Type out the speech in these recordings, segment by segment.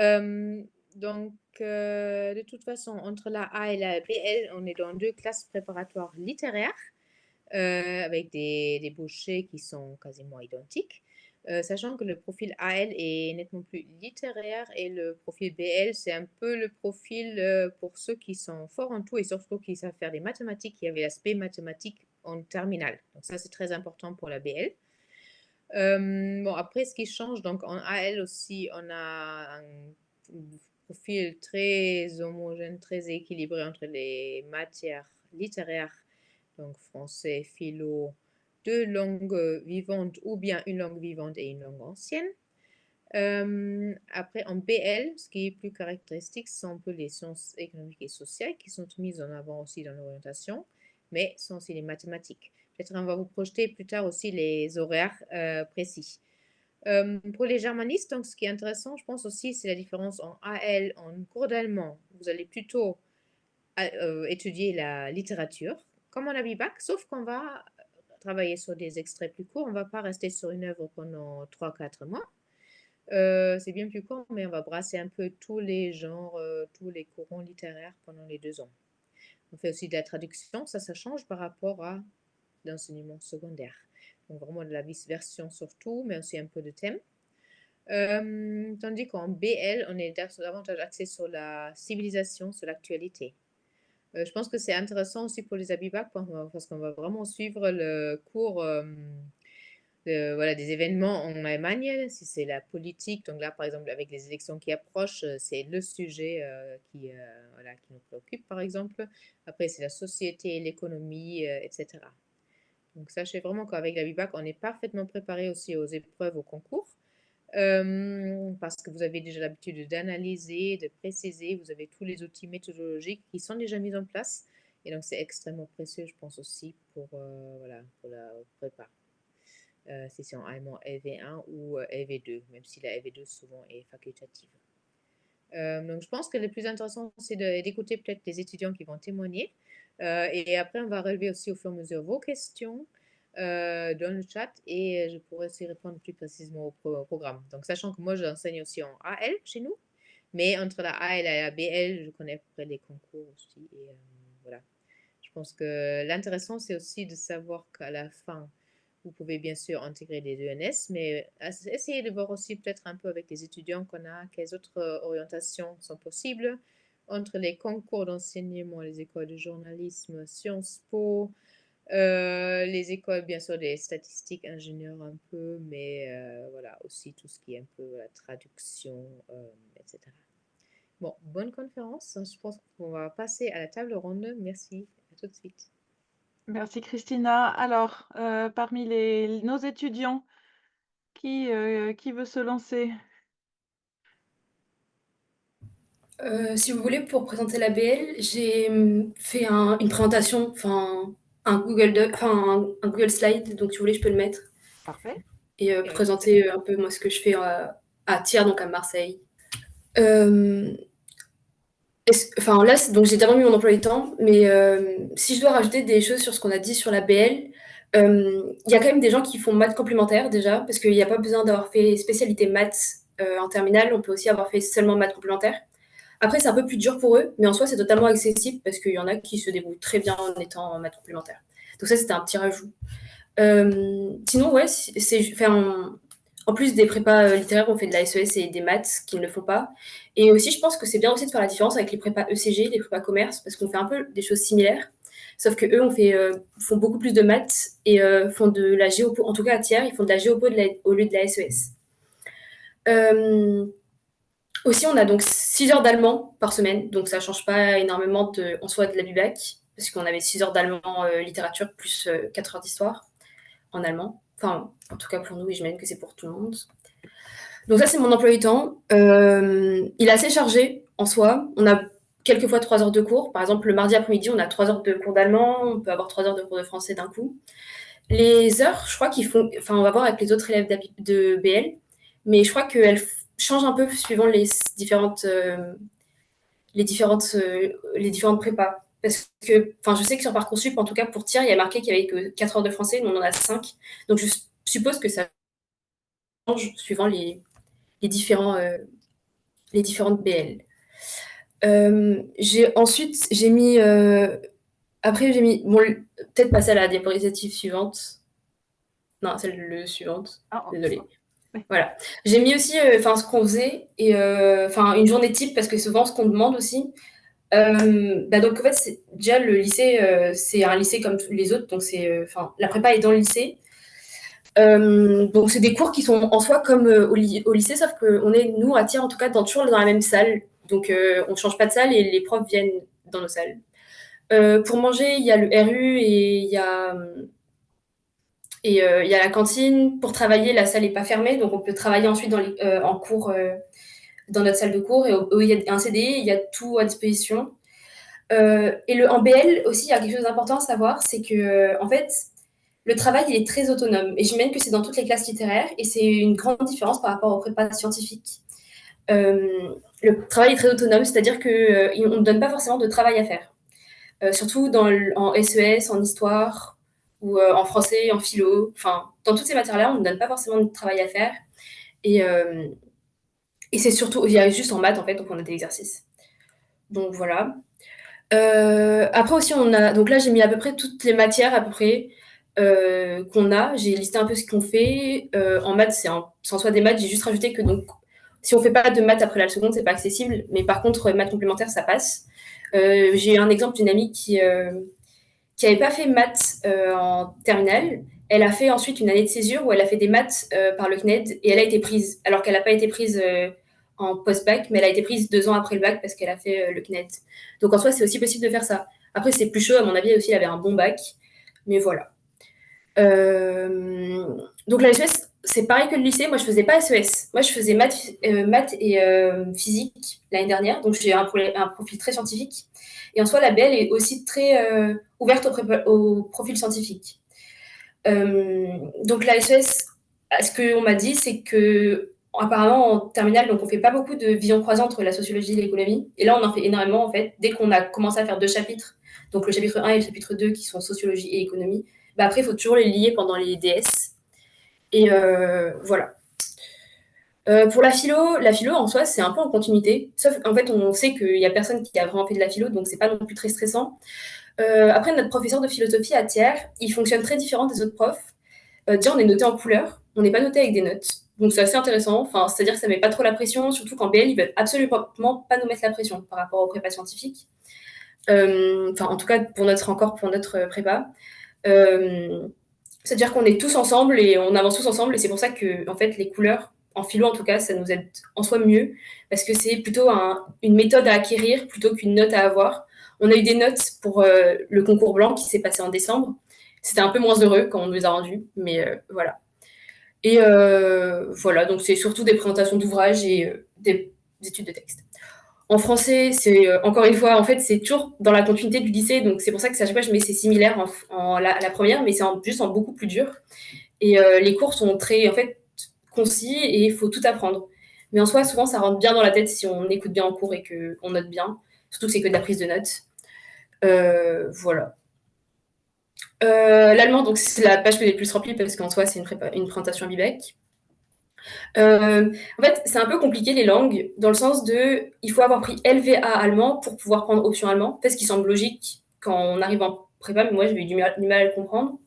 Euh, de toute façon, entre la A et la BL, on est dans deux classes préparatoires littéraires, avec des débouchés qui sont quasiment identiques. Sachant que le profil AL est nettement plus littéraire et le profil BL, c'est un peu le profil pour ceux qui sont forts en tout et surtout qui savent faire des mathématiques. Il y avait l'aspect mathématique en terminale. Donc ça, c'est très important pour la BL. Bon, après, ce qui change, donc en AL aussi, on a un profil très homogène, très équilibré entre les matières littéraires, donc français, philo, deux langues vivantes ou bien une langue vivante et une langue ancienne. Après, en BL, ce qui est plus caractéristique, ce sont un peu les sciences économiques et sociales qui sont mises en avant aussi dans l'orientation, mais ce sont aussi les mathématiques. Peut-être on va vous projeter plus tard aussi les horaires précis. Pour les germanistes, donc, ce qui est intéressant, je pense aussi, c'est la différence en AL, en cours d'allemand. Vous allez plutôt étudier la littérature, comme en bac, sauf qu'on va travailler sur des extraits plus courts. On ne va pas rester sur une œuvre pendant 3 4 mois. C'est bien plus court, mais on va brasser un peu tous les genres, tous les courants littéraires pendant les 2 ans. On fait aussi de la traduction, ça change par rapport à l'enseignement secondaire. Donc vraiment de la vice-version surtout, mais aussi un peu de thème. Tandis qu'en BL, on est davantage axé sur la civilisation, sur l'actualité. Je pense que c'est intéressant aussi pour les Abibac parce qu'on va vraiment suivre le cours voilà, des événements en Allemagne. Si c'est la politique, donc là par exemple avec les élections qui approchent, c'est le sujet voilà, qui nous préoccupe par exemple. Après c'est la société, l'économie, etc. Donc sachez vraiment qu'avec l'Abibac, on est parfaitement préparé aussi aux épreuves, au concours. Parce que vous avez déjà l'habitude d'analyser, de préciser, vous avez tous les outils méthodologiques qui sont déjà mis en place. Et donc, c'est extrêmement précieux, je pense aussi, voilà, pour la prépa. Si c'est en allemand LV1 ou LV2, même si la LV2 souvent est facultative. Donc, je pense que le plus intéressant, c'est d'écouter peut-être les étudiants qui vont témoigner. Et après, on va relever aussi au fur et à mesure vos questions dans le chat et je pourrai aussi répondre plus précisément au programme. Donc, sachant que moi, j'enseigne aussi en AL chez nous, mais entre la A et la BL, je connais à peu près les concours aussi. Et voilà. Je pense que l'intéressant, c'est aussi de savoir qu'à la fin, vous pouvez bien sûr intégrer des ENS, mais essayez de voir aussi peut-être un peu avec les étudiants qu'on a, quelles autres orientations sont possibles entre les concours d'enseignement, les écoles de journalisme, Sciences Po, les écoles, bien sûr, des statistiques, ingénieurs un peu, mais voilà, aussi tout ce qui est un peu la traduction, etc. Bon, bonne conférence. Je pense qu'on va passer à la table ronde. Merci. À tout de suite. Merci Christina. Alors, parmi nos étudiants, qui veut se lancer? Si vous voulez, pour présenter la BL, j'ai fait une présentation, enfin un Google Doc, enfin un Google Slide, donc si vous voulez, je peux le mettre Parfait. et Et avec plaisir. présenter un peu moi ce que je fais à Thiers, donc à Marseille. Euh, Enfin là, donc j'ai d'abord mis mon emploi du temps, mais si je dois rajouter des choses sur ce qu'on a dit sur la BL, il y a quand même des gens qui font maths complémentaires déjà, parce qu'il n'y a pas besoin d'avoir fait spécialité maths en terminale, on peut aussi avoir fait seulement maths complémentaires. Après, c'est un peu plus dur pour eux, mais en soi, c'est totalement accessible parce qu'il y en a qui se débrouillent très bien en étant en maths complémentaire. Donc ça, c'était un petit rajout. Sinon, ouais, en plus des prépas littéraires, on fait de la SES et des maths qui ne le font pas. Et aussi, je pense que c'est bien aussi de faire la différence avec les prépas ECG, les prépas commerce, parce qu'on fait un peu des choses similaires. Sauf que eux, font beaucoup plus de maths et font de la géopo. En tout cas, à Thiers, ils font de la géopo au lieu de la SES. Euh, Aussi, on a donc 6 heures d'allemand par semaine, donc ça ne change pas énormément en soi de la BUBAC, parce qu'on avait 6 heures d'allemand littérature plus 4 heures d'histoire en allemand. Enfin, en tout cas pour nous, et j'imagine que c'est pour tout le monde. Donc ça, c'est mon emploi du temps. Il est assez chargé en soi. On a quelquefois 3 heures de cours. Par exemple, le mardi après-midi, on a 3 heures de cours d'allemand. On peut avoir 3 heures de cours de français d'un coup. Les heures, je crois qu'ils font... Enfin, on va voir avec les autres élèves de BL. Mais je crois qu'elles changent un peu suivant les différentes prépas. Parce que, enfin, je sais que sur Parcoursup, en tout cas pour Thiers, il y a marqué qu'il y avait que 4 heures de français, nous on en a 5. Donc je suppose que ça change suivant les différents les différentes BL. Ensuite, j'ai mis... après, j'ai mis... Bon, peut-être passer à la diapositive suivante. Non, celle suivante. Ah, Désolée. ouais. Voilà. J'ai mis aussi ce qu'on faisait, et une journée type, parce que souvent, ce qu'on demande aussi. Donc, en fait, déjà, le lycée, c'est un lycée comme tous les autres. Donc, la prépa est dans le lycée. Donc, c'est des cours qui sont en soi comme au lycée, sauf qu'on est, nous, à Thiers, en tout cas, toujours dans la même salle. Donc, on ne change pas de salle et les profs viennent dans nos salles. Pour manger, il y a le RU et il y a la cantine. Pour travailler, la salle n'est pas fermée, donc on peut travailler ensuite en cours dans notre salle de cours. Et il y a un CDI, il y a tout à disposition. En BL aussi, il y a quelque chose d'important à savoir, c'est que en fait, le travail il est très autonome. Et j'imagine que c'est dans toutes les classes littéraires, et c'est une grande différence par rapport aux prépas scientifiques. Le travail est très autonome, c'est-à-dire qu'on ne donne pas forcément de travail à faire. Surtout en SES, en histoire, ou en français, en philo. Enfin, dans toutes ces matières-là, on ne donne pas forcément de travail à faire. Et, c'est surtout, il y a juste en maths, en fait, donc on a des exercices. Donc voilà. Après aussi, donc là, j'ai mis à peu près toutes les matières, à peu près, qu'on a. J'ai listé un peu ce qu'on fait. En maths, c'est en soi des maths. J'ai juste rajouté que donc, si on fait pas de maths après la seconde, c'est pas accessible. Mais par contre, maths complémentaires, ça passe. J'ai un exemple d'une amie qui n'avait pas fait maths en terminale. Elle a fait ensuite une année de césure où elle a fait des maths par le CNED et elle a été prise, alors qu'elle n'a pas été prise en post-bac, mais elle a été prise 2 ans après le bac parce qu'elle a fait le CNED. Donc en soi, c'est aussi possible de faire ça. Après, c'est plus chaud, à mon avis, aussi, elle avait un bon bac. Mais voilà. Donc la SES, c'est pareil que le lycée. Moi, je faisais pas SES. Moi, je faisais maths et physique l'année dernière. Donc j'ai un profil très scientifique. Et en soi, la BL est aussi très ouverte au profil scientifique. Donc la SES, ce qu'on m'a dit, c'est que apparemment en terminale, donc on fait pas beaucoup de vision croisée entre la sociologie et l'économie. Et là, on en fait énormément en fait. Dès qu'on a commencé à faire 2 chapitres, donc le chapitre 1 et le chapitre 2 qui sont sociologie et économie, bah après, il faut toujours les lier pendant les DS. Et voilà. Pour la philo en soi, c'est un peu en continuité. Sauf en fait, on sait qu'il y a personne qui a vraiment fait de la philo, donc c'est pas non plus très stressant. Après, notre professeur de philosophie à Thiers, il fonctionne très différent des autres profs. Déjà, on est noté en couleur, on n'est pas noté avec des notes. Donc c'est assez intéressant. Enfin, c'est-à-dire que ça met pas trop la pression, surtout qu'en BL, ils veulent absolument pas nous mettre la pression par rapport aux prépas scientifiques. En tout cas, pour notre prépa. C'est-à-dire qu'on est tous ensemble et on avance tous ensemble. Et c'est pour ça que, en fait, les couleurs, en philo en tout cas, ça nous aide en soi mieux. Parce que c'est plutôt une méthode à acquérir plutôt qu'une note à avoir. On a eu des notes pour le concours blanc qui s'est passé en décembre. C'était un peu moins heureux quand on nous les a rendus, mais voilà. Et voilà, donc c'est surtout des présentations d'ouvrages et des études de texte. En français, c'est encore une fois, en fait, c'est toujours dans la continuité du lycée, donc c'est pour ça que à chaque fois je mets c'est similaire à la première, mais c'est juste en beaucoup plus dur. Et les cours sont très, en fait, concis et il faut tout apprendre. Mais en soi, souvent, ça rentre bien dans la tête si on écoute bien en cours et qu'on note bien. Surtout que c'est que de la prise de notes. Voilà. L'allemand, donc c'est la page que j'ai le plus remplie parce qu'en soi, c'est une présentation à Bibec. En fait, c'est un peu compliqué les langues, dans le sens de il faut avoir pris LVA allemand pour pouvoir prendre option allemand, parce qu'il semble logique quand on arrive en prépa, mais moi j'ai eu du mal à le comprendre.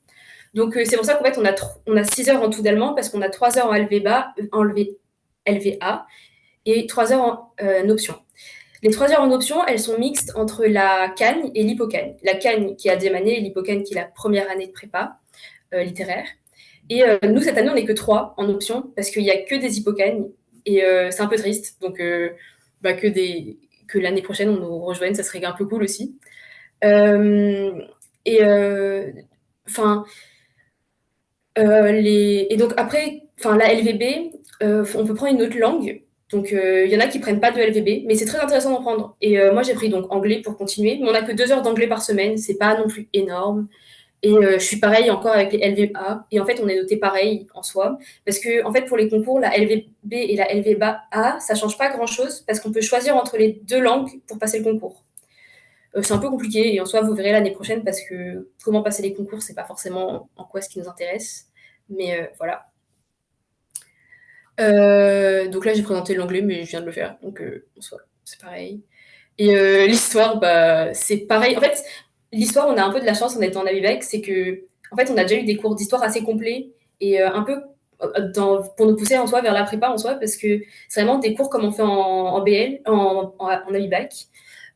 Donc c'est pour ça qu'en fait on a 6 heures en tout d'allemand, parce qu'on a 3 heures en LVA et 3 heures en option. Les 3 heures en option, elles sont mixtes entre la Cagne et l'Hippocagne. La Cagne qui est la deuxième année et l'Hippocagne qui est la première année de prépa littéraire. Et nous, cette année, on n'est que 3 en option parce qu'il n'y a que des hippocagnes et c'est un peu triste. Donc, que l'année prochaine, on nous rejoigne, ça serait un peu cool aussi. Et donc après, la LVB, on peut prendre une autre langue. Donc, il y en a qui prennent pas de LVB, mais c'est très intéressant d'en prendre. Et moi, j'ai pris donc anglais pour continuer, mais on n'a que 2 heures d'anglais par semaine, c'est pas non plus énorme. Et je suis pareil encore avec les LVA. Et en fait, on est noté pareil en soi. Parce que, en fait, pour les concours, la LVB et la LVA, ça change pas grand-chose parce qu'on peut choisir entre les 2 langues pour passer le concours. C'est un peu compliqué et en soi, vous verrez l'année prochaine parce que comment passer les concours, c'est pas forcément en quoi ce qui nous intéresse. Mais voilà. Donc là, j'ai présenté l'anglais, mais je viens de le faire, donc en soi, c'est pareil. Et l'histoire, bah, c'est pareil. En fait, l'histoire, on a un peu de la chance en étant en Abibec, c'est que, en fait, on a déjà eu des cours d'histoire assez complets et un peu pour nous pousser en soi vers la prépa en soi, parce que c'est vraiment des cours comme on fait en BL, en Abibec.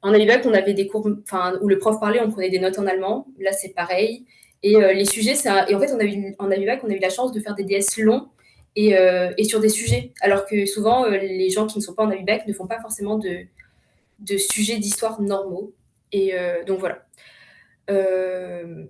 En Abibec, on avait des cours, enfin, où le prof parlait, on prenait des notes en allemand. Là, c'est pareil. Et les sujets, et en fait, en Abibec, on a eu la chance de faire des DS longs et sur des sujets, alors que souvent, les gens qui ne sont pas en Abibec ne font pas forcément de sujets d'histoire normaux. Et donc voilà. Euh,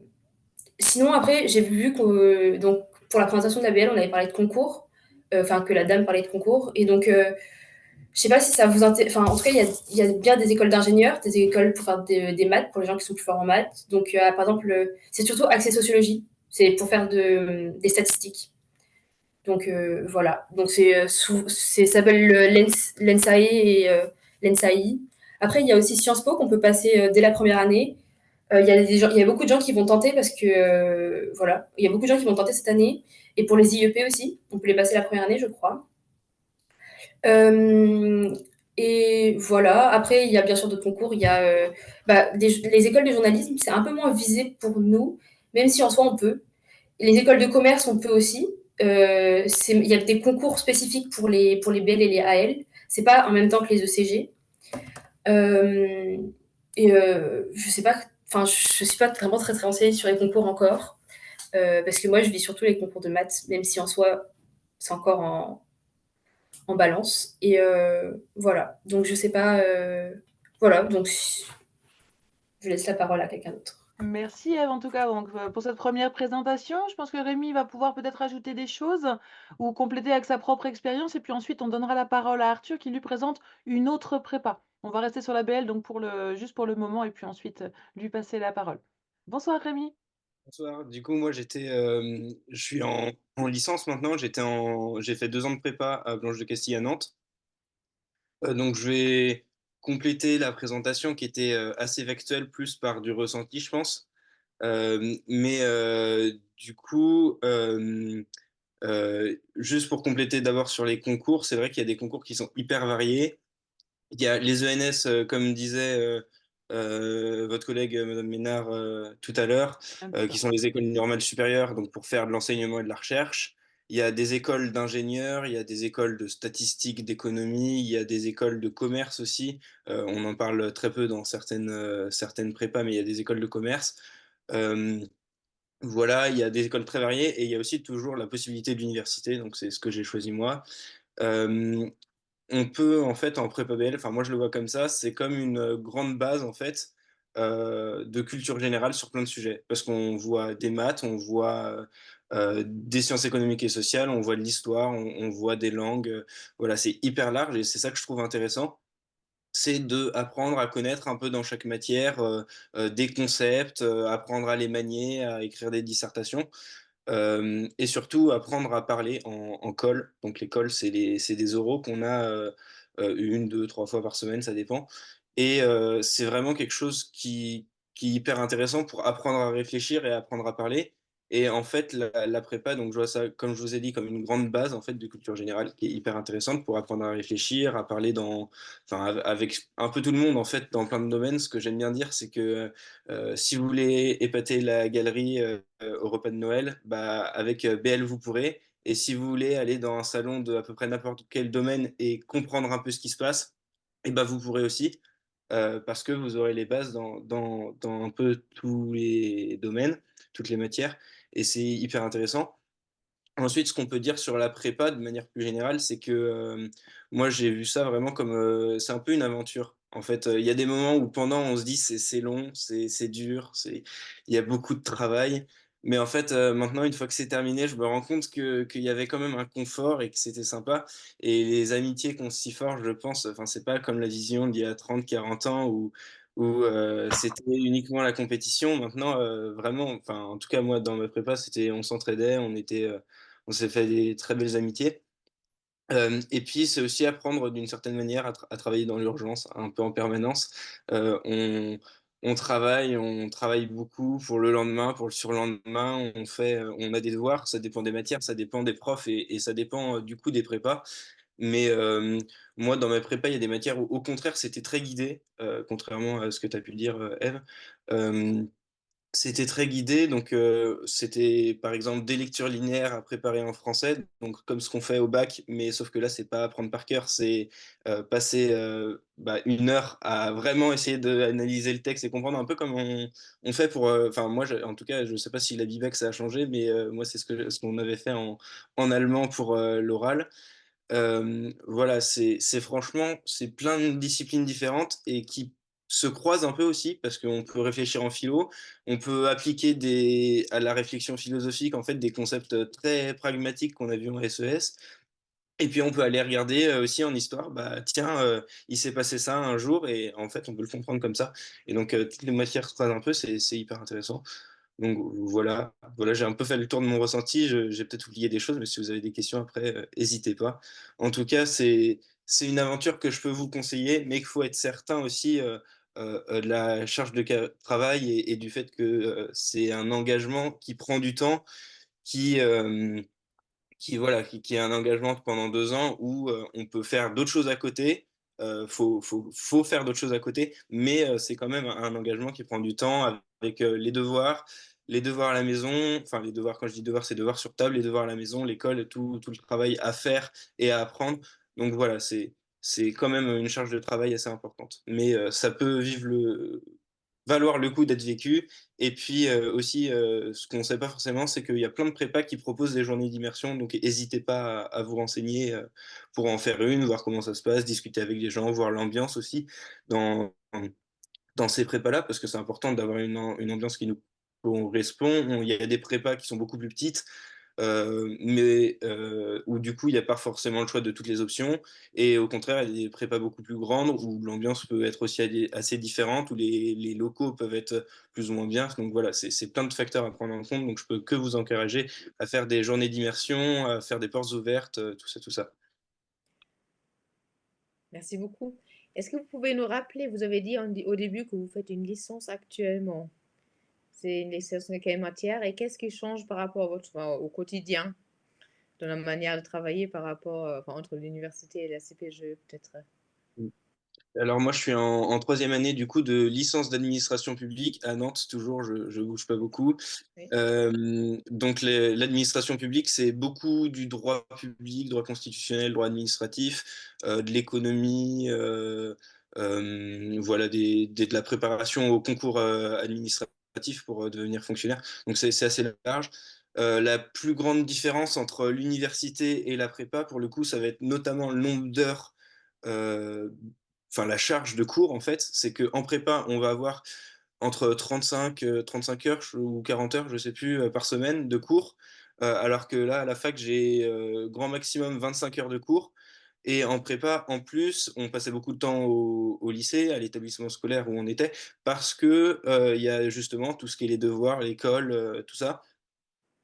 Sinon, après, j'ai vu que donc, pour la présentation de la BL, on avait parlé de concours, enfin que la dame parlait de concours. Et donc, je sais pas si ça vous intéresse. Enfin, en tout cas, il y a bien des écoles d'ingénieurs, des écoles pour faire des maths, pour les gens qui sont plus forts en maths. Donc, par exemple, c'est surtout axé sociologie. C'est pour faire des statistiques. Donc, voilà. Donc, ça s'appelle l'ENSAE et l'ENSAI. Après, il y a aussi Sciences Po qu'on peut passer dès la première année. Il y a beaucoup de gens qui vont tenter parce que, voilà, il y a beaucoup de gens qui vont tenter cette année. Et pour les IEP aussi, on peut les passer la première année, je crois. Euh, et voilà, après, il y a bien sûr d'autres concours. Il y a les écoles de journalisme, c'est un peu moins visé pour nous, même si en soi on peut. Les écoles de commerce, on peut aussi. Il y a des concours spécifiques pour les BL et les AL. C'est pas en même temps que les ECG. Euh, je sais pas, enfin, je suis pas vraiment très renseignée sur les concours encore, parce que moi, je vis surtout les concours de maths, même si en soi, c'est encore en balance. Et voilà. Donc, je sais pas. Voilà. Donc, je laisse la parole à quelqu'un d'autre. Merci Eve en tout cas donc, pour cette première présentation. Je pense que Rémi va pouvoir peut-être ajouter des choses ou compléter avec sa propre expérience et puis ensuite on donnera la parole à Arthur qui lui présente une autre prépa. On va rester sur la BL donc juste pour le moment et puis ensuite lui passer la parole. Bonsoir Rémi. Bonsoir. Du coup, moi, je suis en licence maintenant. J'ai fait 2 ans de prépa à Blanche de Castille à Nantes. Donc, je vais compléter la présentation qui était assez factuelle, plus par du ressenti, je pense. Mais du coup, juste pour compléter d'abord sur les concours, c'est vrai qu'il y a des concours qui sont hyper variés. Il y a les ENS, comme disait votre collègue Madame Ménard tout à l'heure, Un petit peu. qui sont les écoles normales supérieures, donc pour faire de l'enseignement et de la recherche. Il y a des écoles d'ingénieurs, il y a des écoles de statistique, d'économie, il y a des écoles de commerce aussi. On en parle très peu dans certaines prépas, mais il y a des écoles de commerce. Euh, voilà, il y a des écoles très variées et il y a aussi toujours la possibilité de l'université, donc c'est ce que j'ai choisi moi. Euh, on peut en fait en prépa BL, enfin moi je le vois comme ça, c'est comme une grande base en fait de culture générale sur plein de sujets. Parce qu'on voit des maths, on voit des sciences économiques et sociales, on voit de l'histoire, on voit des langues. Voilà, c'est hyper large et c'est ça que je trouve intéressant. C'est de apprendre à connaître un peu dans chaque matière des concepts, apprendre à les manier, à écrire des dissertations. Et surtout apprendre à parler en call. Donc les calls, c'est des oraux qu'on a une, deux, trois fois par semaine, ça dépend. Et c'est vraiment quelque chose qui est hyper intéressant pour apprendre à réfléchir et apprendre à parler. Et en fait, la prépa, donc je vois ça, comme je vous ai dit, comme une grande base en fait de culture générale qui est hyper intéressante pour apprendre à réfléchir, à parler enfin, avec un peu tout le monde en fait dans plein de domaines. Ce que j'aime bien dire, c'est que si vous voulez épater la galerie au repas de Noël, bah, avec BL, vous pourrez. Et si vous voulez aller dans un salon de à peu près n'importe quel domaine et comprendre un peu ce qui se passe, et bah, vous pourrez aussi, parce que vous aurez les bases dans un peu tous les domaines, toutes les matières, et c'est hyper intéressant. Ensuite, ce qu'on peut dire sur la prépa de manière plus générale, c'est que moi j'ai vu ça vraiment comme c'est un peu une aventure. En fait, il y a des moments où pendant on se dit c'est long, c'est dur, il y a beaucoup de travail. Mais en fait, maintenant, une fois que c'est terminé, je me rends compte qu'il y avait quand même un confort et que c'était sympa. Et les amitiés qu'on s'y forge, je pense, enfin, c'est pas comme la vision d'il y a 30, 40 ans où c'était uniquement la compétition. Maintenant, vraiment, enfin, en tout cas, moi, dans ma prépa, on s'entraidait, on s'est fait des très belles amitiés. Et puis, c'est aussi apprendre d'une certaine manière à travailler dans l'urgence, un peu en permanence. On, on travaille beaucoup pour le lendemain, pour le surlendemain, on a des devoirs, ça dépend des matières, ça dépend des profs et ça dépend du coup des prépas. Mais moi, dans ma prépa, il y a des matières où, au contraire, c'était très guidé, contrairement à ce que tu as pu dire, Eve. Euh, C'était très guidé, donc c'était par exemple des lectures linéaires à préparer en français, donc comme ce qu'on fait au bac, mais sauf que là, c'est pas apprendre par cœur, c'est passer 1 heure à vraiment essayer d'analyser le texte et comprendre un peu comme on fait pour. Enfin, moi, en tout cas, je sais pas si la Bibec ça a changé, mais moi, c'est ce qu'on avait fait en allemand pour l'oral. Voilà, c'est franchement, c'est plein de disciplines différentes et qui se croisent un peu aussi parce qu'on peut réfléchir en philo, on peut appliquer à la réflexion philosophique en fait des concepts très pragmatiques qu'on a vus en SES. Et puis on peut aller regarder aussi en histoire, bah tiens, il s'est passé ça un jour et en fait on peut le comprendre comme ça. Et donc toutes les matières se croisent un peu, c'est hyper intéressant. Donc voilà, j'ai un peu fait le tour de mon ressenti. J'ai peut-être oublié des choses, mais si vous avez des questions après, n'hésitez pas. En tout cas, c'est une aventure que je peux vous conseiller, mais qu'il faut être certain aussi de la charge de travail et du fait que c'est un engagement qui prend du temps, qui voilà, qui est un engagement pendant 2 ans où on peut faire d'autres choses à côté. Faut faire d'autres choses à côté, mais c'est quand même un engagement qui prend du temps avec les devoirs à la maison. Enfin, les devoirs, quand je dis devoirs, c'est devoirs sur table, les devoirs à la maison, l'école, tout le travail à faire et à apprendre. Donc voilà, c'est quand même une charge de travail assez importante. Mais ça peut valoir le coup d'être vécu. Et puis aussi, ce qu'on ne sait pas forcément, c'est qu'il y a plein de prépas qui proposent des journées d'immersion. Donc n'hésitez pas à vous renseigner pour en faire une, voir comment ça se passe, discuter avec les gens, voir l'ambiance aussi dans ces prépas-là, parce que c'est important d'avoir une ambiance qui nous correspond. Il y a des prépas qui sont beaucoup plus petites, mais où du coup, il n'y a pas forcément le choix de toutes les options. Et au contraire, il y a des prépas beaucoup plus grandes où l'ambiance peut être aussi assez différente, où les locaux peuvent être plus ou moins bien. Donc voilà, c'est plein de facteurs à prendre en compte. Donc je peux que vous encourager à faire des journées d'immersion, à faire des portes ouvertes, tout ça, tout ça. Merci beaucoup. Est-ce que vous pouvez nous rappeler, vous avez dit au début que vous faites une licence actuellement. C'est une licence de quelle matière et qu'est-ce qui change par rapport à au quotidien, dans la manière de travailler par rapport, entre l'université et la CPGE peut-être? Alors moi, je suis en troisième année du coup de licence d'administration publique à Nantes, toujours, je bouge pas beaucoup. Oui. Donc l'administration publique, c'est beaucoup du droit public, droit constitutionnel, droit administratif, de l'économie, voilà, de la préparation au concours administratif pour devenir fonctionnaire. Donc c'est assez large. La plus grande différence entre l'université et la prépa, pour le coup, ça va être notamment le nombre d'heures, euh, enfin la charge de cours en fait. C'est qu'en prépa, on va avoir entre 35 heures ou 40 heures, je sais plus, par semaine de cours. Alors que là, à la fac, j'ai grand maximum 25 heures de cours. Et en prépa, en plus, on passait beaucoup de temps au lycée, à l'établissement scolaire où on était, parce que il y a justement tout ce qui est les devoirs, l'école, tout ça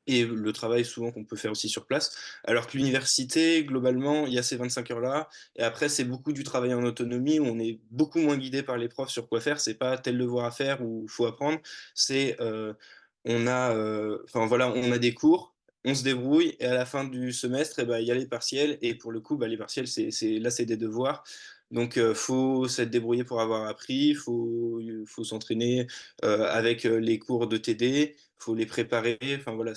et le travail souvent qu'on peut faire aussi sur place. Alors que l'université, globalement, il y a ces 25 heures-là, et après, c'est beaucoup du travail en autonomie, où on est beaucoup moins guidé par les profs sur quoi faire, c'est pas tel devoir à faire ou faut apprendre, c'est enfin voilà, on a des cours, on se débrouille, et à la fin du semestre, eh ben, il y a les partiels, et pour le coup, bah, les partiels, là, c'est des devoirs. Donc, faut s'être débrouillé pour avoir appris, faut s'entraîner avec les cours de TD, faut les préparer. Enfin voilà,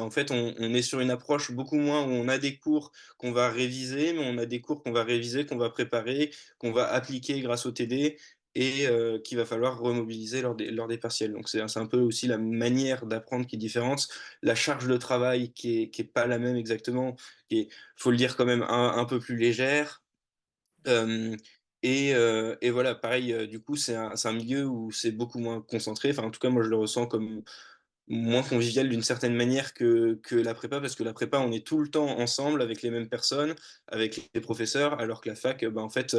en fait, on est sur une approche beaucoup moins où on a des cours qu'on va réviser, mais on a des cours qu'on va réviser, qu'on va préparer, qu'on va appliquer grâce au TD et qu'il va falloir remobiliser lors des partiels. Donc c'est un peu aussi la manière d'apprendre qui est différente, la charge de travail qui est pas la même exactement, qui est, faut le dire quand même, un peu plus légère. Euh, et voilà, pareil, du coup, c'est un milieu où c'est beaucoup moins concentré. Enfin, en tout cas, moi, je le ressens comme moins convivial d'une certaine manière que la prépa, parce que la prépa, on est tout le temps ensemble avec les mêmes personnes, avec les professeurs, alors que la fac, ben, en fait,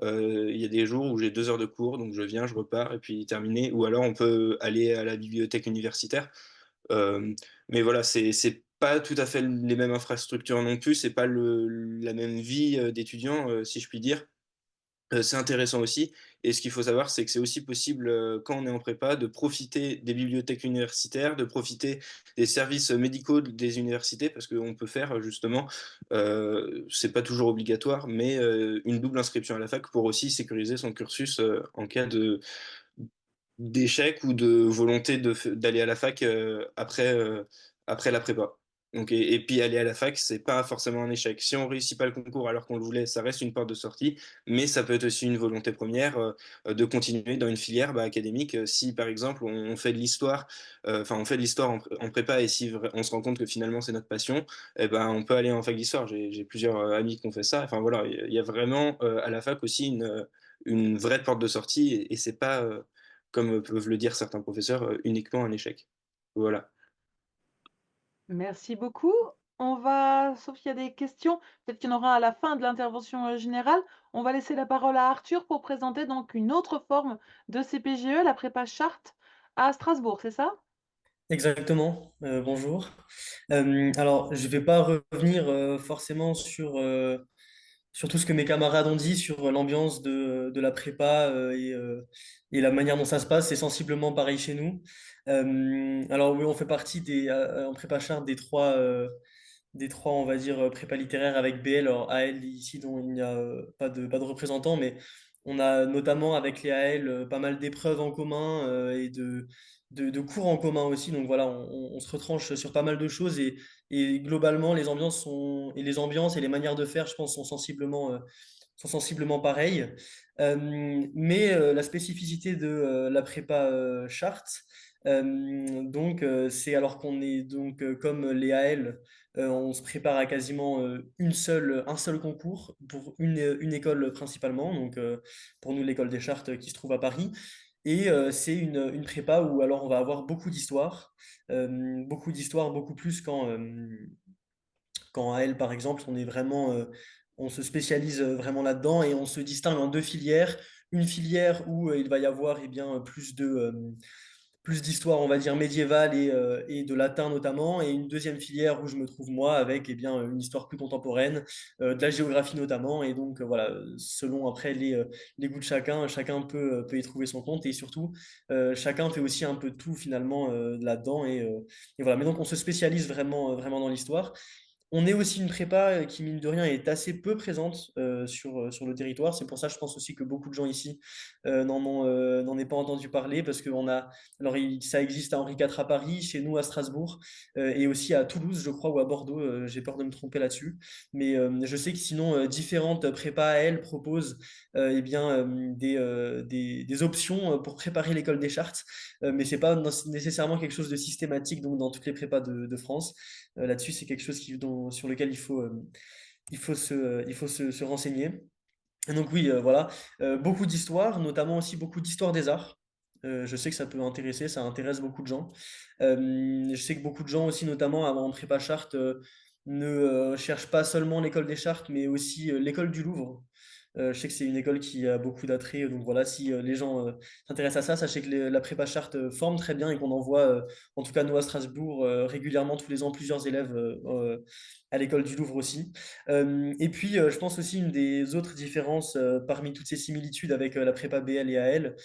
il y a des jours où j'ai 2 heures de cours, donc je viens, je repars, et puis terminé. Ou alors, on peut aller à la bibliothèque universitaire. Euh, mais voilà, c'est pas tout à fait les mêmes infrastructures non plus, c'est pas la même vie d'étudiant, si je puis dire. C'est intéressant aussi. Et ce qu'il faut savoir, c'est que c'est aussi possible, quand on est en prépa, de profiter des bibliothèques universitaires, de profiter des services médicaux des universités, parce qu'on peut faire justement, c'est pas toujours obligatoire, mais une double inscription à la fac pour aussi sécuriser son cursus en cas d'échec ou de volonté d'aller à la fac après la prépa. Donc, et puis aller à la fac, c'est pas forcément un échec. Si on réussit pas le concours alors qu'on le voulait, ça reste une porte de sortie, mais ça peut être aussi une volonté première de continuer dans une filière académique. Si par exemple on fait de l'histoire, on fait de l'histoire en prépa et si on se rend compte que finalement c'est notre passion, eh ben on peut aller en fac d'histoire. J'ai plusieurs amis qui ont fait ça. Enfin voilà, il y a vraiment à la fac aussi une vraie porte de sortie et c'est pas comme peuvent le dire certains professeurs, uniquement un échec. Voilà. Merci beaucoup. Sauf qu'il y a des questions, peut-être qu'il y en aura à la fin de l'intervention générale. On va laisser la parole à Arthur pour présenter donc une autre forme de CPGE, la prépa charte à Strasbourg, c'est ça? Exactement, bonjour. Alors, je ne vais pas revenir forcément sur tout ce que mes camarades ont dit sur l'ambiance de la prépa et la manière dont ça se passe. C'est sensiblement pareil chez nous. Alors oui, on fait partie en prépa charte des trois, on va dire, prépa littéraire avec BL. Alors AL ici, dont il n'y a pas de représentant, mais on a notamment avec les AL pas mal d'épreuves en commun et de cours en commun aussi. Donc voilà, on se retranche sur pas mal de choses et globalement, les ambiances et les manières de faire, je pense, sont sensiblement pareilles. Mais la spécificité de la prépa charte, donc c'est alors qu'on est donc comme les AL, on se prépare à quasiment un seul concours pour une école principalement, donc pour nous l'école des chartes qui se trouve à Paris. Et c'est une prépa où alors on va avoir beaucoup d'histoire, beaucoup plus quand à elle, par exemple, on se spécialise vraiment là-dedans et on se distingue en deux filières. Une filière où il va y avoir plus d'histoire, on va dire, médiévale et de latin notamment, et une deuxième filière où je me trouve moi avec une histoire plus contemporaine, de la géographie notamment, et donc voilà, selon après les goûts de chacun peut y trouver son compte, et surtout, chacun fait aussi un peu de tout finalement là-dedans, et voilà. Mais donc on se spécialise vraiment, vraiment dans l'histoire. On est aussi une prépa qui, mine de rien, est assez peu présente sur le territoire. C'est pour ça, je pense aussi que beaucoup de gens ici n'en aient pas entendu parler parce que alors ça existe à Henri IV à Paris, chez nous à Strasbourg et aussi à Toulouse, je crois, ou à Bordeaux. J'ai peur de me tromper là-dessus. Mais je sais que sinon, différentes prépas, elles proposent des options pour préparer l'école des chartes. Mais c'est pas nécessairement quelque chose de systématique donc, dans toutes les prépas de France. Là-dessus, c'est quelque chose sur lequel il faut se renseigner. Et donc oui, voilà. Beaucoup d'histoires, notamment aussi beaucoup d'histoire des arts. Je sais que ça peut intéresser, ça intéresse beaucoup de gens. Je sais que beaucoup de gens aussi, notamment en prépa charte, ne cherchent pas seulement l'école des chartes, mais aussi l'école du Louvre. Je sais que c'est une école qui a beaucoup d'attrait, donc voilà, si les gens s'intéressent à ça, sachez que la prépa charte forme très bien et qu'on envoie, en tout cas nous à Strasbourg, régulièrement tous les ans plusieurs élèves à l'école du Louvre aussi. Et puis, je pense aussi une des autres différences parmi toutes ces similitudes avec la prépa BL et AL,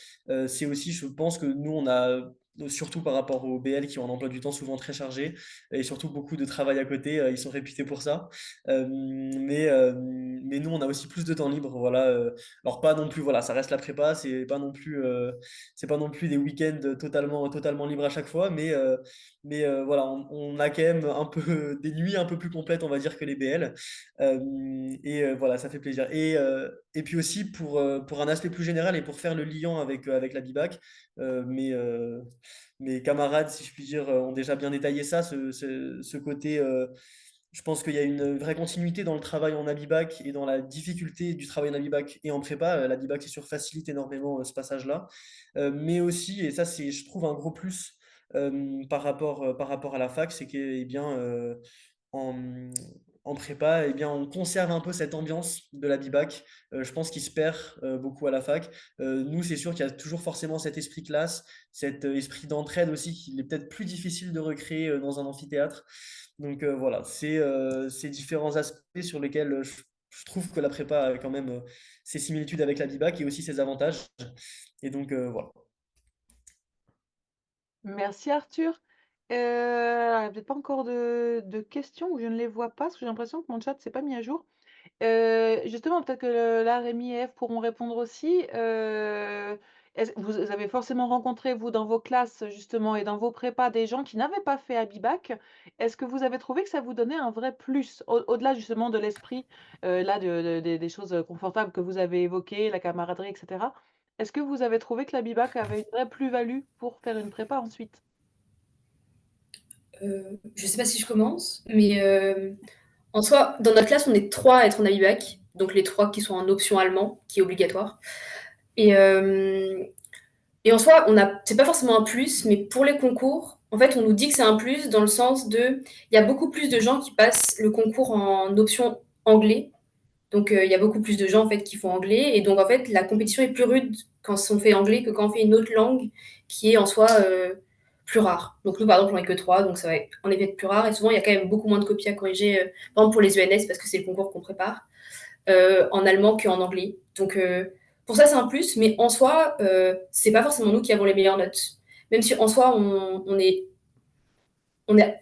c'est aussi, je pense que nous, on a, surtout par rapport aux BL qui ont un emploi du temps souvent très chargé et surtout beaucoup de travail à côté, ils sont réputés pour ça. Mais nous, on a aussi plus de temps libre, voilà. Alors pas non plus, voilà, ça reste la prépa, c'est pas non plus des week-ends totalement, totalement libres à chaque fois, mais voilà, on a quand même un peu des nuits un peu plus complètes, on va dire, que les BL. Et voilà, ça fait plaisir. Et puis aussi, pour un aspect plus général et pour faire le lien avec la BIBAC, mes camarades, si je puis dire, ont déjà bien détaillé ça, ce côté. Je pense qu'il y a une vraie continuité dans le travail en Abibac et dans la difficulté du travail en Abibac et en prépa. L'Abibac, c'est sûr, facilite énormément ce passage-là. Mais aussi, et ça, c'est, je trouve, un gros plus par rapport à la fac, c'est que, eh bien, en, en prépa, eh bien, on conserve un peu cette ambiance de la bibac. Je pense qu'il se perd beaucoup à la fac. Nous, c'est sûr qu'il y a toujours forcément cet esprit classe, cet esprit d'entraide aussi, qu'il est peut-être plus difficile de recréer dans un amphithéâtre. Donc voilà, c'est ces différents aspects sur lesquels je trouve que la prépa est quand même ses similitudes avec la BIBAC et aussi ses avantages. Et donc, voilà. Merci Arthur. Alors, il n'y a peut-être pas encore de questions ou je ne les vois pas parce que j'ai l'impression que mon chat s'est pas mis à jour. Justement, peut-être que là, Rémi et Eve pourront répondre aussi. Vous avez forcément rencontré, vous, dans vos classes, justement, et dans vos prépas, des gens qui n'avaient pas fait Abibac. Est-ce que vous avez trouvé que ça vous donnait un vrai plus, au-delà justement de l'esprit, là, des choses confortables que vous avez évoquées, la camaraderie, etc. Est-ce que vous avez trouvé que l'Abibac avait une vraie plus-value pour faire une prépa ensuite? Je sais pas si je commence, mais en soi, dans notre classe, on est 3 à être en ABIBAC, donc les 3 qui sont en option allemand, qui est obligatoire. Et, euh, et en soi, c'est pas forcément un plus, mais pour les concours, en fait, on nous dit que c'est un plus dans le sens de, il y a beaucoup plus de gens qui passent le concours en option anglais. Donc, il y a beaucoup plus de gens en fait qui font anglais, et donc en fait, la compétition est plus rude quand on fait anglais que quand on fait une autre langue qui est en soi plus rare. Donc nous, par exemple, on n'est que 3, donc ça va en effet être plus rare, et souvent il y a quand même beaucoup moins de copies à corriger, par exemple pour les ENS parce que c'est le concours qu'on prépare en allemand qu'en anglais. Donc pour ça c'est un plus, mais en soi, c'est pas forcément nous qui avons les meilleures notes. Même si en soi on est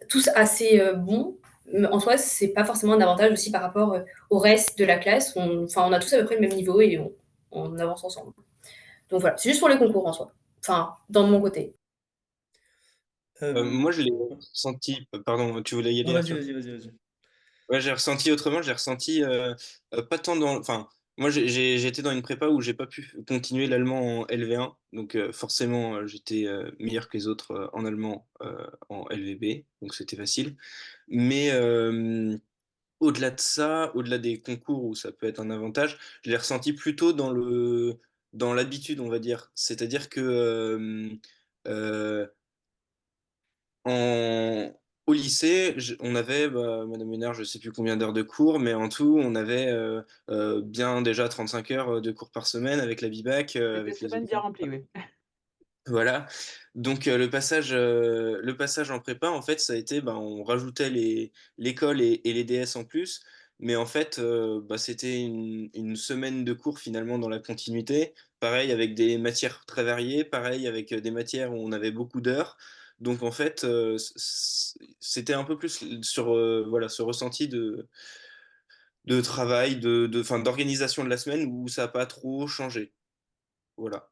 tous assez bons, mais en soi, c'est pas forcément un avantage aussi par rapport au reste de la classe. Enfin, on a tous à peu près le même niveau et on avance ensemble. Donc voilà, c'est juste pour les concours en soi. Enfin, dans mon côté. Moi, je l'ai ressenti. Pardon, tu voulais y Non, aller, Arthur? vas-y. Ouais, j'ai ressenti autrement. J'ai ressenti pas tant dans. Enfin, moi, j'ai été dans une prépa où j'ai pas pu continuer l'allemand en LV1. Donc, forcément, j'étais meilleur que les autres en allemand en LVB. Donc, c'était facile. Mais au-delà de ça, au-delà des concours où ça peut être un avantage, je l'ai ressenti plutôt dans l'habitude, on va dire. C'est-à-dire que euh, en- au lycée, on avait, bah, Madame Ménard, je sais plus combien d'heures de cours, mais en tout, on avait bien déjà 35 heures de cours par semaine avec la BIBAC, C'est des avec les semaines bien autres. remplies, oui. Voilà. Donc le passage en prépa, en fait, ça a été, bah, on rajoutait l'école et les DS en plus, mais en fait, bah, c'était une semaine de cours finalement dans la continuité. Pareil avec des matières très variées, pareil avec des matières où on avait beaucoup d'heures. Donc en fait, c'était un peu plus sur voilà, ce ressenti de travail, enfin, d'organisation de la semaine où ça n'a pas trop changé. Voilà.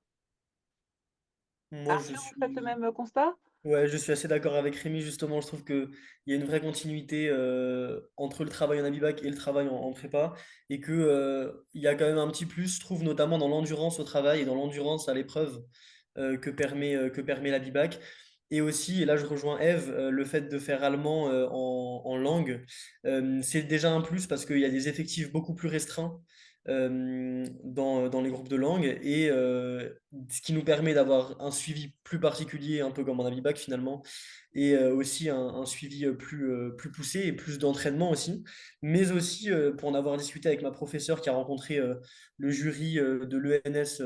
Moi, je Arthur, vous faites le suis. même constat? Ouais, je suis assez d'accord avec Rémi, justement. Je trouve qu'il y a une vraie continuité entre le travail en Abibac et le travail en prépa. Et que, il y a quand même un petit plus, je trouve, notamment dans l'endurance au travail et dans l'endurance à l'épreuve que permet l'Abibac. Et aussi, et là je rejoins Eve, le fait de faire allemand en langue, c'est déjà un plus parce qu'il y a des effectifs beaucoup plus restreints dans les groupes de langue et ce qui nous permet d'avoir un suivi plus particulier, un peu comme en Abibac finalement, et aussi un suivi plus poussé et plus d'entraînement aussi, mais aussi pour en avoir discuté avec ma professeure qui a rencontré le jury de l'ENS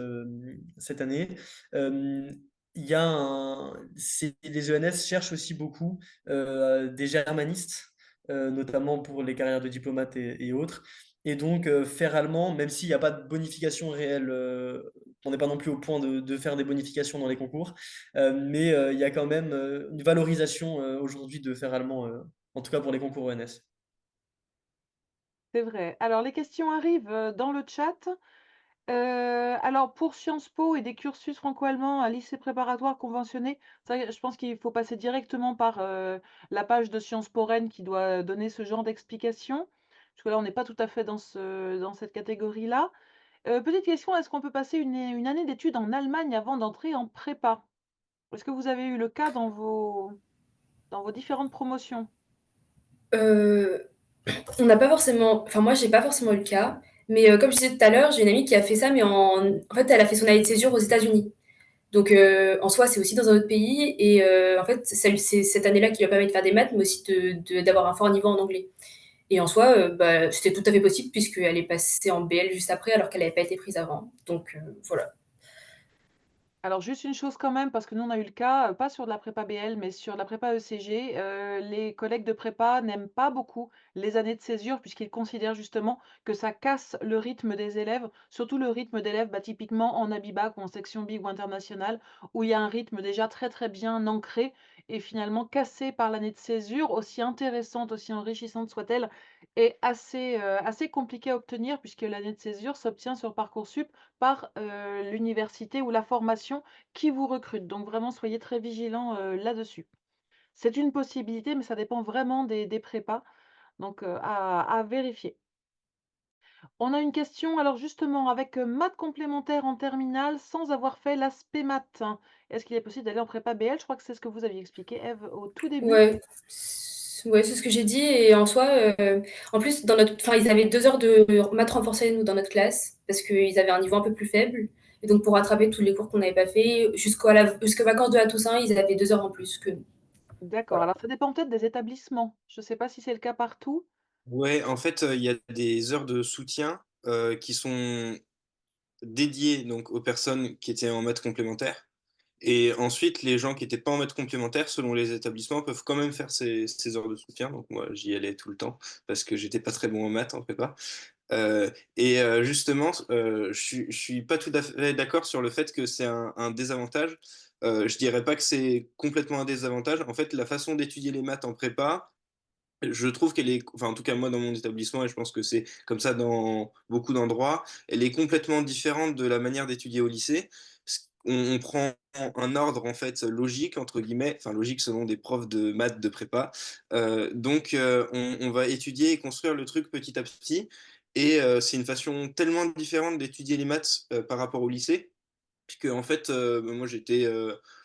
cette année. euh, il y a les ENS cherchent aussi beaucoup des germanistes, notamment pour les carrières de diplomates et autres. Et donc, faire allemand, même s'il n'y a pas de bonification réelle, on n'est pas non plus au point de faire des bonifications dans les concours, mais il y a quand même une valorisation aujourd'hui de faire allemand, en tout cas pour les concours ONS. C'est vrai. Alors, les questions arrivent dans le chat. Alors, pour Sciences Po et des cursus franco-allemands à lycée préparatoire conventionné, c'est vrai que je pense qu'il faut passer directement par la page de Sciences Po Rennes qui doit donner ce genre d'explication. Parce que là, on n'est pas tout à fait dans cette catégorie-là. Petite question, est-ce qu'on peut passer une année d'études en Allemagne avant d'entrer en prépa? Est-ce que vous avez eu le cas dans vos différentes promotions? Euh, on n'a pas forcément. Enfin, moi, j'ai pas forcément eu le cas. Mais comme je disais tout à l'heure, j'ai une amie qui a fait ça, mais en fait, elle a fait son année de césure aux États-Unis. Donc, en soi, c'est aussi dans un autre pays. Et en fait, c'est cette année-là qui lui a permis de faire des maths, mais aussi d'avoir un fort niveau en anglais. Et en soi, bah, c'était tout à fait possible puisqu'elle est passée en BL juste après alors qu'elle n'avait pas été prise avant. Donc voilà. Alors juste une chose quand même, parce que nous on a eu le cas, pas sur de la prépa BL, mais sur de la prépa ECG, les collègues de prépa n'aiment pas beaucoup les années de césure puisqu'ils considèrent justement que ça casse le rythme des élèves, surtout le rythme d'élèves, bah, typiquement en Abibac ou en section big ou internationale, où il y a un rythme déjà très, très bien ancré et finalement cassé par l'année de césure, aussi intéressante, aussi enrichissante soit-elle, est assez compliquée à obtenir puisque l'année de césure s'obtient sur Parcoursup par, l'université ou la formation qui vous recrute. Donc vraiment soyez très vigilants, là-dessus. C'est une possibilité, mais ça dépend vraiment des prépas, donc à vérifier. On a une question alors justement avec, maths complémentaires en terminale sans avoir fait l'aspect maths, hein. Est-ce qu'il est possible d'aller en prépa BL? Je crois que c'est ce que vous aviez expliqué Ève au tout début. Ouais, ouais, c'est ce que j'ai dit et en soi, en plus ils avaient 2 heures de maths renforcées nous dans notre classe parce qu'ils avaient un niveau un peu plus faible et donc pour rattraper tous les cours qu'on n'avait pas fait jusqu'aux vacances de la Toussaint, ils avaient 2 heures en plus que nous. D'accord, Voilà. alors ça dépend peut-être des établissements. Je ne sais pas si c'est le cas partout? Ouais, en fait, il y a des heures de soutien qui sont dédiées donc, aux personnes qui étaient en maths complémentaire. Et ensuite, les gens qui n'étaient pas en maths complémentaire, selon les établissements, peuvent quand même faire ces heures de soutien. Donc moi, j'y allais tout le temps parce que j'étais pas très bon en maths en prépa. Justement, je suis pas tout à fait d'accord sur le fait que c'est un désavantage. Je dirais pas que c'est complètement un désavantage. En fait, la façon d'étudier les maths en prépa, je trouve qu'elle est, enfin en tout cas moi dans mon établissement, et je pense que c'est comme ça dans beaucoup d'endroits, elle est complètement différente de la manière d'étudier au lycée. On prend un ordre en fait logique entre guillemets, enfin logique selon des profs de maths de prépa. On va étudier et construire le truc petit à petit. Et c'est une façon tellement différente d'étudier les maths par rapport au lycée puisque en fait, moi j'étais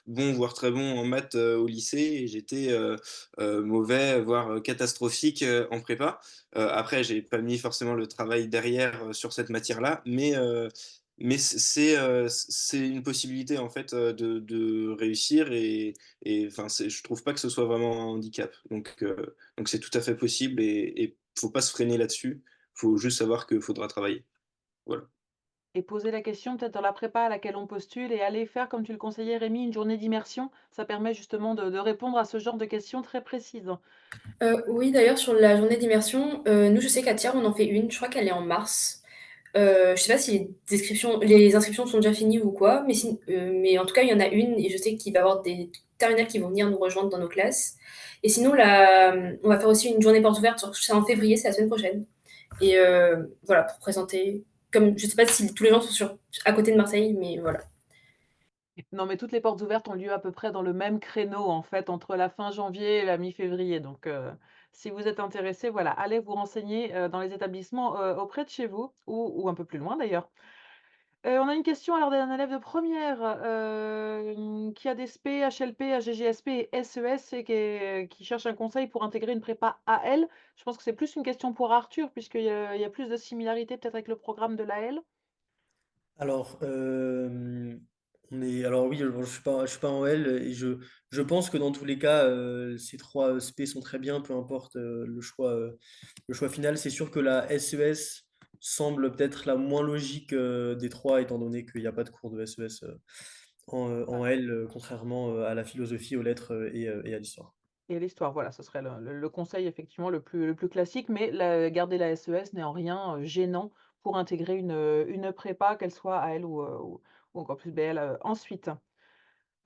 bon, voire très bon en maths au lycée, et j'étais mauvais, voire catastrophique en prépa. Après, j'ai pas mis forcément le travail derrière sur cette matière-là, mais c'est une possibilité en fait de réussir enfin, je trouve pas que ce soit vraiment un handicap. Donc c'est tout à fait possible et faut pas se freiner là-dessus. Faut juste savoir qu'il faudra travailler. Voilà. Et poser la question peut-être dans la prépa à laquelle on postule et aller faire, comme tu le conseillais Rémi, une journée d'immersion. Ça permet justement de répondre à ce genre de questions très précises. Oui, d'ailleurs, sur la journée d'immersion, nous, je sais qu'à Thiers, on en fait une. Je crois qu'elle est en mars. Je sais pas si les inscriptions sont déjà finies ou quoi, mais en tout cas, il y en a une et je sais qu'il va y avoir des terminales qui vont venir nous rejoindre dans nos classes. Et sinon, là, on va faire aussi une journée porte ouverte. C'est en février, c'est la semaine prochaine. Et voilà, pour présenter. Comme je sais pas si tous les gens sont à côté de Marseille, mais voilà. Non, mais toutes les portes ouvertes ont lieu à peu près dans le même créneau, en fait, entre la fin janvier et la mi-février. Donc, si vous êtes intéressé, voilà, allez vous renseigner dans les établissements auprès de chez vous ou un peu plus loin d'ailleurs. On a une question alors d'un élève de première qui a des SP, HLP, AGGSP et SES et qui cherche un conseil pour intégrer une prépa AL. Je pense que c'est plus une question pour Arthur, puisqu'il y a plus de similarités peut-être avec le programme de l'AL. Alors, alors oui, je suis pas en L et je pense que dans tous les cas, ces trois SP sont très bien, peu importe le choix final. C'est sûr que la SES semble peut-être la moins logique des trois, étant donné qu'il n'y a pas de cours de SES en L, contrairement à la philosophie, aux lettres et à l'histoire. Et l'histoire, voilà, ce serait le conseil effectivement le plus classique, mais garder la SES n'est en rien gênant pour intégrer une prépa, qu'elle soit AL ou encore plus BL ensuite.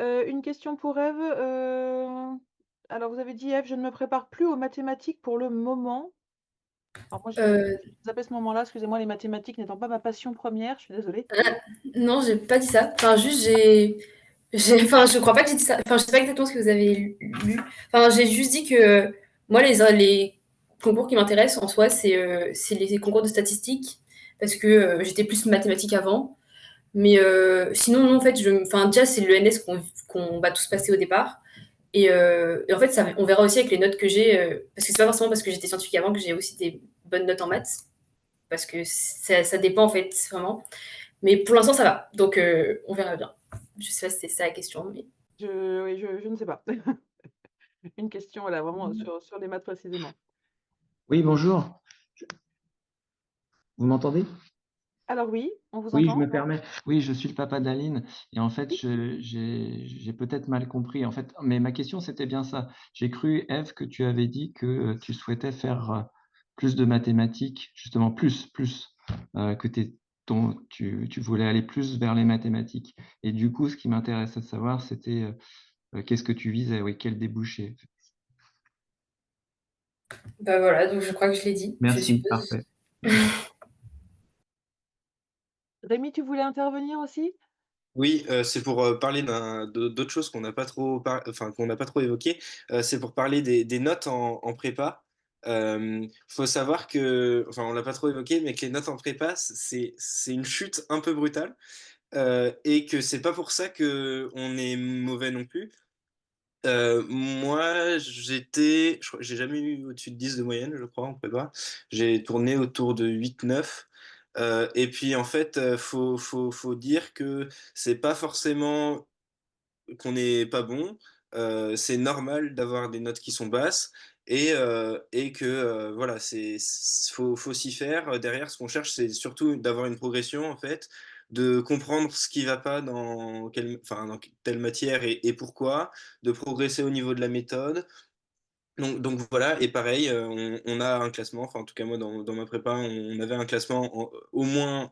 Une question pour Ève. Alors, vous avez dit, Ève, je ne me prépare plus aux mathématiques pour le moment. Alors, moi, j'ai Euh, zappé ce moment-là, excusez-moi, les mathématiques n'étant pas ma passion première, je suis désolée. non, j'ai pas dit ça. Enfin, juste, enfin, je crois pas que j'ai dit ça. Enfin, je sais pas exactement ce que vous avez lu. Enfin, j'ai juste dit que moi, les concours qui m'intéressent en soi, c'est les concours de statistiques parce que j'étais plus mathématique avant. Mais sinon, non, en fait, enfin, déjà, c'est l'ENS qu'on va tous passer au départ. Et en fait, on verra aussi avec les notes que j'ai, parce que c'est pas forcément parce que j'étais scientifique avant que j'ai aussi des bonnes notes en maths, parce que ça dépend en fait, vraiment. Mais pour l'instant, ça va. Donc, on verra bien. Je sais pas si c'est ça la question, mais. Oui, je ne sais pas. Une question, là, vraiment sur les maths précisément. Oui, bonjour. Vous m'entendez? Alors oui, on vous Oui, je entend. me permets. Oui, je suis le papa d'Aline et en fait, Oui. j'ai peut-être mal compris. En fait, mais ma question, c'était bien ça. J'ai cru, Ève, que tu avais dit que, tu souhaitais faire, plus de mathématiques, justement plus, que tu voulais aller plus vers les mathématiques et du coup, ce qui m'intéressait de savoir, c'était, qu'est-ce que tu visais? Oui, quel débouché? Bah voilà, donc je crois que je l'ai dit, je Merci, suppose. parfait. Rémi, tu voulais intervenir aussi? Oui, c'est pour parler d'autres choses qu'on n'a pas trop, enfin, qu'on n'a pas trop évoquées. C'est pour parler des notes en prépa. Faut savoir que, enfin, on l'a pas trop évoqué, mais que les notes en prépa, c'est une chute un peu brutale et que c'est pas pour ça que on est mauvais non plus. Moi, j'ai jamais eu au-dessus de 10 de moyenne, je crois, en prépa. J'ai tourné autour de 8-9. Et puis, en fait, faut dire que c'est pas forcément qu'on n'est pas bon. C'est normal d'avoir des notes qui sont basses et que voilà, faut s'y faire. Derrière, ce qu'on cherche, c'est surtout d'avoir une progression en fait, de comprendre ce qui va pas dans telle matière et pourquoi, de progresser au niveau de la méthode, donc voilà, et pareil, on a un classement, enfin en tout cas moi dans ma prépa, on avait un classement au moins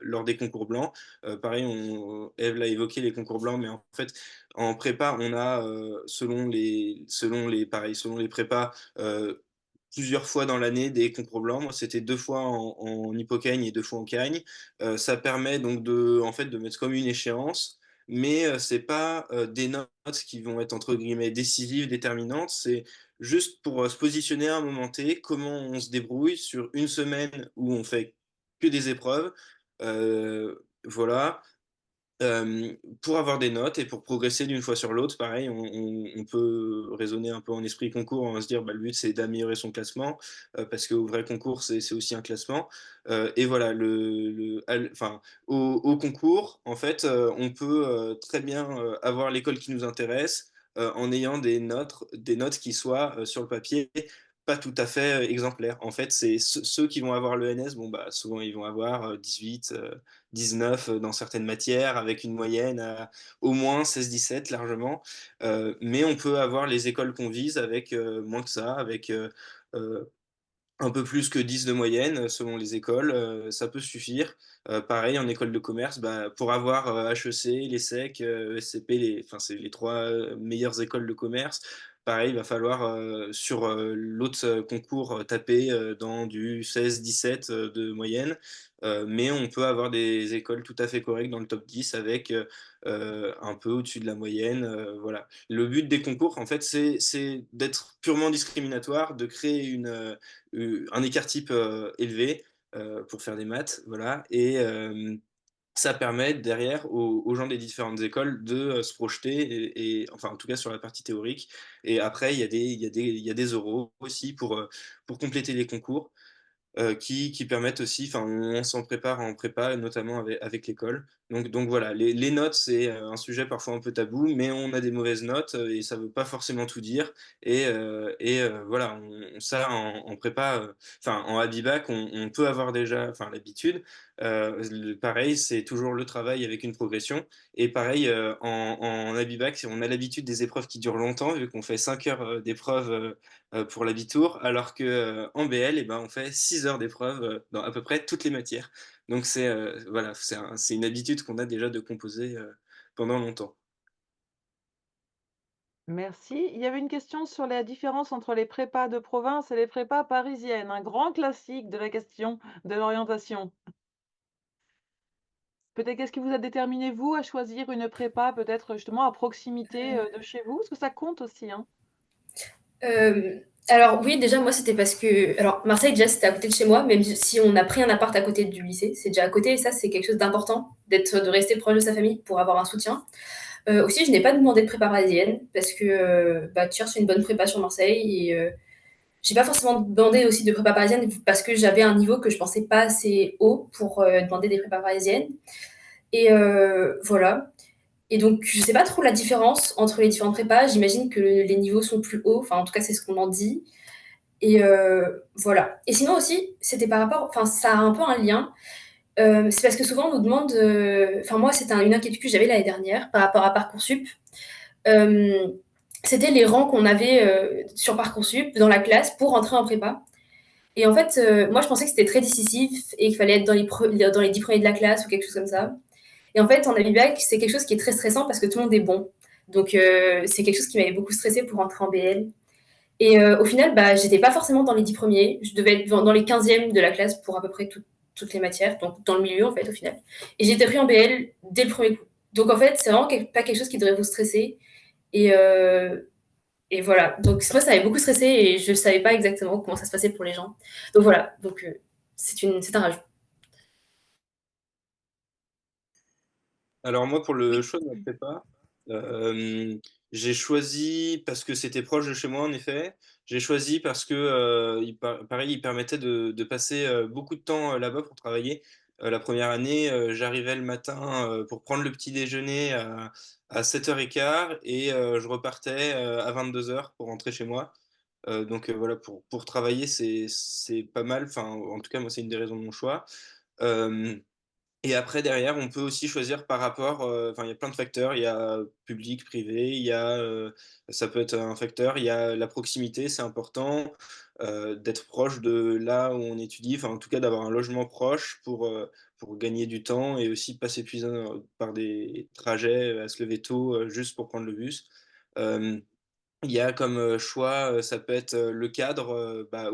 lors des concours blancs. Pareil, Ève l'a évoqué, les concours blancs, mais en fait en prépa, on a selon les prépas, plusieurs fois dans l'année des concours blancs. Moi, c'était 2 fois en hypocagne et 2 fois en cagne. Ça permet donc en fait, de mettre comme une échéance, mais c'est pas des notes qui vont être entre guillemets décisives, déterminantes. C'est juste pour se positionner à un moment T, comment on se débrouille sur une semaine où on fait que des épreuves. Voilà. Pour avoir des notes et pour progresser d'une fois sur l'autre, pareil, on peut raisonner un peu en esprit concours, on va se dire bah, le but c'est d'améliorer son classement, parce qu'au vrai concours c'est aussi un classement. Et voilà, enfin, au concours, en fait, on peut très bien avoir l'école qui nous intéresse en ayant des notes qui soient sur le papier pas tout à fait exemplaires. En fait, c'est ceux qui vont avoir l'ENS, bon bah souvent ils vont avoir 18, 19 dans certaines matières, avec une moyenne à au moins 16-17 largement. Mais on peut avoir les écoles qu'on vise avec moins que ça, avec euh, un peu plus que 10 de moyenne selon les écoles, ça peut suffire. Pareil, en école de commerce, bah, pour avoir HEC, l'ESSEC, ESCP, enfin, c'est les 3 meilleures écoles de commerce. Pareil, il va falloir sur l'autre concours taper dans du 16-17 de moyenne. Mais on peut avoir des écoles tout à fait correctes dans le top 10 avec un peu au-dessus de la moyenne. Voilà. Le but des concours, en fait, c'est d'être purement discriminatoire, de créer un écart type élevé pour faire des maths, voilà, et ça permet derrière aux gens des différentes écoles de se projeter, enfin en tout cas sur la partie théorique. Et après, il y a des oraux aussi pour compléter les concours qui permettent aussi, enfin, on s'en prépare en prépa, notamment avec l'école. Donc voilà, les notes, c'est un sujet parfois un peu tabou, mais on a des mauvaises notes et ça veut pas forcément tout dire. Voilà, ça en prépa, enfin en Abibac, on peut avoir déjà, enfin l'habitude. Pareil, c'est toujours le travail avec une progression. Et pareil, en Abibac, on a l'habitude des épreuves qui durent longtemps, vu qu'on fait 5 heures d'épreuves pour l'habitour, alors que en BL, eh ben, on fait 6 heures d'épreuve dans à peu près toutes les matières. Donc voilà, c'est une habitude qu'on a déjà de composer pendant longtemps. Merci. Il y avait une question sur la différence entre les prépas de province et les prépas parisiennes, un grand classique de la question de l'orientation. Peut-être qu'est-ce qui vous a déterminé, vous, à choisir une prépa peut-être justement à proximité de chez vous? Parce que ça compte aussi, hein. Alors oui, déjà moi c'était parce que alors Marseille déjà c'était à côté de chez moi, même si on a pris un appart à côté du lycée, c'est déjà à côté et ça c'est quelque chose d'important de rester proche de sa famille pour avoir un soutien. Aussi je n'ai pas demandé de prépa parisienne parce que bah, tu cherches une bonne prépa sur Marseille et j'ai pas forcément demandé aussi de prépa parisienne parce que j'avais un niveau que je pensais pas assez haut pour demander des prépas parisiennes. Et voilà. Et donc, je sais pas trop la différence entre les différentes prépas. J'imagine que les niveaux sont plus hauts. Enfin, en tout cas, c'est ce qu'on en dit. Et voilà. Et sinon aussi, c'était par rapport, enfin, ça a un peu un lien. C'est parce que souvent on nous demande, enfin moi c'était une inquiétude que j'avais l'année dernière par rapport à Parcoursup. C'était les rangs qu'on avait sur Parcoursup dans la classe pour rentrer en prépa. Et en fait, moi je pensais que c'était très décisif et qu'il fallait être dans les 10 premiers de la classe ou quelque chose comme ça. Et en fait, en Abibac, c'est quelque chose qui est très stressant parce que tout le monde est bon. Donc c'est quelque chose qui m'avait beaucoup stressé pour rentrer en BL. Et au final, bah, j'étais pas forcément dans les 10 premiers. Je devais être dans les 15e de la classe pour à peu près toutes les matières, donc dans le milieu en fait au final. Et j'ai été pris en BL dès le premier coup. Donc en fait, c'est vraiment pas quelque chose qui devrait vous stresser. Et, euh, et voilà. Donc moi, ça m'avait beaucoup stressé et je savais pas exactement comment ça se passait pour les gens. Donc voilà. Donc c'est un rajout. Alors moi, pour le Oui. choix de ma prépa, euh, j'ai choisi parce que c'était proche de chez moi, en effet. J'ai choisi parce que, pareil, il permettait de passer beaucoup de temps là-bas pour travailler. La première année, j'arrivais le matin pour prendre le petit déjeuner à 7h15 et je repartais à 22h pour rentrer chez moi. Donc voilà, pour travailler, c'est pas mal. Enfin, en tout cas, moi, c'est une des raisons de mon choix. Euh, et après, derrière, on peut aussi choisir par rapport, enfin, il y a plein de facteurs. Il y a public, privé, ça peut être un facteur. Il y a la proximité, c'est important, d'être proche de là où on étudie. Enfin, en tout cas, d'avoir un logement proche pour gagner du temps et aussi pas s'épuiser par des trajets à se lever tôt, juste pour prendre le bus. Euh, il y a comme choix, ça peut être le cadre, bah,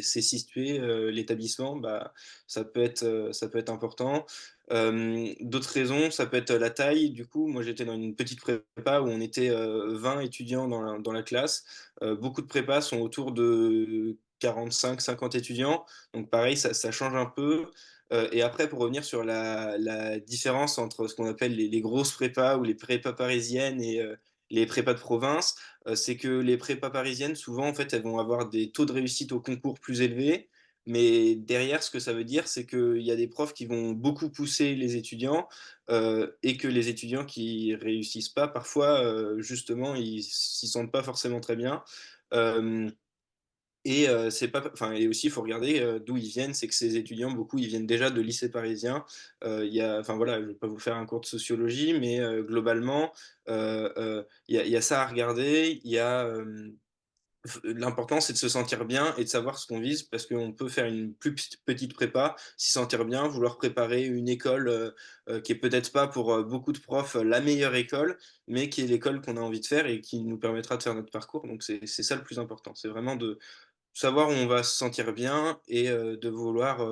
c'est situé, l'établissement, bah, ça peut être important. D'autres raisons, ça peut être la taille. Du coup, moi j'étais dans une petite prépa où on était 20 étudiants dans la classe. Beaucoup de prépas sont autour de 45-50 étudiants. Donc pareil, ça change un peu. Et après, pour revenir sur la différence entre ce qu'on appelle les grosses prépas ou les prépas parisiennes et les prépas de province, c'est que les prépas parisiennes, souvent, en fait, elles vont avoir des taux de réussite au concours plus élevés. Mais derrière, ce que ça veut dire, c'est qu'il y a des profs qui vont beaucoup pousser les étudiants et que les étudiants qui réussissent pas, parfois, justement, ils s'y sentent pas forcément très bien. Euh, c'est pas, enfin, et aussi, il faut regarder d'où ils viennent. C'est que ces étudiants, beaucoup, ils viennent déjà de lycées parisiens. Enfin voilà, je ne vais pas vous faire un cours de sociologie, mais globalement, il y a ça à regarder. L'important, c'est de se sentir bien et de savoir ce qu'on vise, parce qu'on peut faire une plus petite prépa, s'y sentir bien, vouloir préparer une école qui est peut-être pas pour beaucoup de profs la meilleure école, mais qui est l'école qu'on a envie de faire et qui nous permettra de faire notre parcours. Donc c'est ça le plus important. C'est vraiment de savoir où on va se sentir bien et de vouloir